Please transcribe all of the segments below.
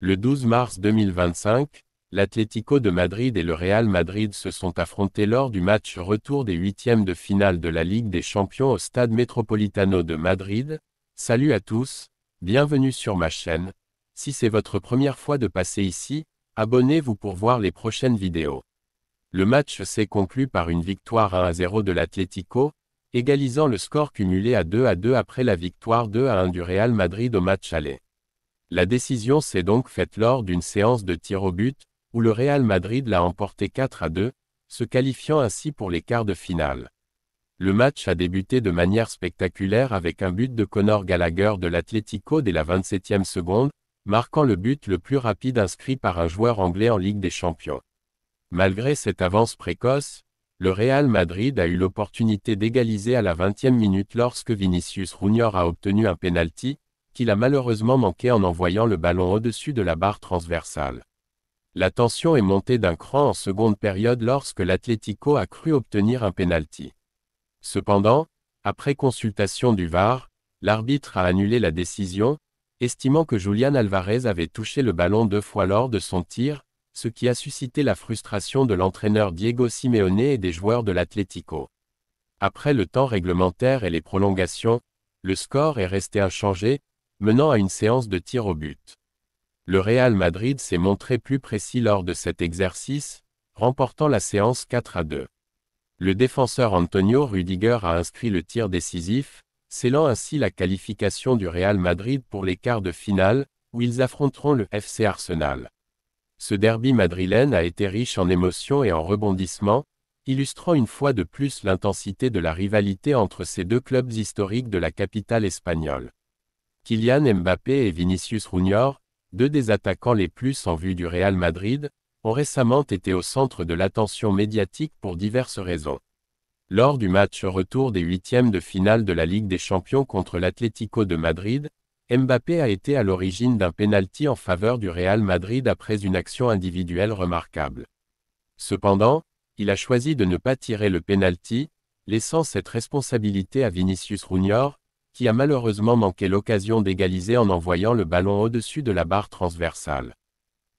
Le 12 mars 2025, l'Atlético de Madrid et le Real Madrid se sont affrontés lors du match retour des huitièmes de finale de la Ligue des Champions au Stade Metropolitano de Madrid. Salut à tous, bienvenue sur ma chaîne. Si c'est votre première fois de passer ici, abonnez-vous pour voir les prochaines vidéos. Le match s'est conclu par une victoire 1-0 de l'Atlético, égalisant le score cumulé à 2-2 après la victoire 2-1 du Real Madrid au match aller. La décision s'est donc faite lors d'une séance de tir au but, où le Real Madrid l'a emporté 4-2, se qualifiant ainsi pour les quarts de finale. Le match a débuté de manière spectaculaire avec un but de Conor Gallagher de l'Atlético dès la 27e seconde, marquant le but le plus rapide inscrit par un joueur anglais en Ligue des Champions. Malgré cette avance précoce, le Real Madrid a eu l'opportunité d'égaliser à la 20e minute lorsque Vinicius Junior a obtenu un penalty, qu'il a malheureusement manqué en envoyant le ballon au-dessus de la barre transversale. La tension est montée d'un cran en seconde période lorsque l'Atlético a cru obtenir un penalty. Cependant, après consultation du VAR, l'arbitre a annulé la décision, estimant que Julián Álvarez avait touché le ballon 2 fois lors de son tir, ce qui a suscité la frustration de l'entraîneur Diego Simeone et des joueurs de l'Atlético. Après le temps réglementaire et les prolongations, le score est resté inchangé, menant à une séance de tir au but. Le Real Madrid s'est montré plus précis lors de cet exercice, remportant la séance 4-2. Le défenseur Antonio Rüdiger a inscrit le tir décisif, scellant ainsi la qualification du Real Madrid pour les quarts de finale, où ils affronteront le FC Arsenal. Ce derby madrilène a été riche en émotions et en rebondissements, illustrant une fois de plus l'intensité de la rivalité entre ces deux clubs historiques de la capitale espagnole. Kylian Mbappé et Vinicius Junior, deux des attaquants les plus en vue du Real Madrid, ont récemment été au centre de l'attention médiatique pour diverses raisons. Lors du match retour des huitièmes de finale de la Ligue des Champions contre l'Atlético de Madrid, Mbappé a été à l'origine d'un penalty en faveur du Real Madrid après une action individuelle remarquable. Cependant, il a choisi de ne pas tirer le penalty, laissant cette responsabilité à Vinicius Junior, qui a malheureusement manqué l'occasion d'égaliser en envoyant le ballon au-dessus de la barre transversale.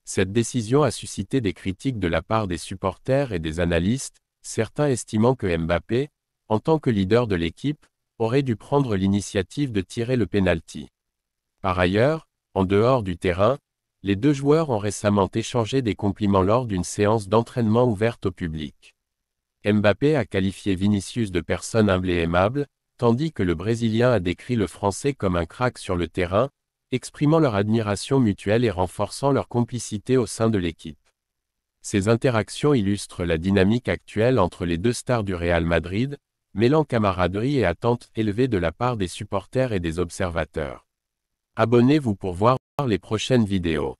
Cette décision a suscité des critiques de la part des supporters et des analystes, certains estimant que Mbappé, en tant que leader de l'équipe, aurait dû prendre l'initiative de tirer le penalty. Par ailleurs, en dehors du terrain, les deux joueurs ont récemment échangé des compliments lors d'une séance d'entraînement ouverte au public. Mbappé a qualifié Vinicius de personne humble et aimable, tandis que le Brésilien a décrit le Français comme un crack sur le terrain, exprimant leur admiration mutuelle et renforçant leur complicité au sein de l'équipe. Ces interactions illustrent la dynamique actuelle entre les deux stars du Real Madrid, mêlant camaraderie et attente élevée de la part des supporters et des observateurs. Abonnez-vous pour voir les prochaines vidéos.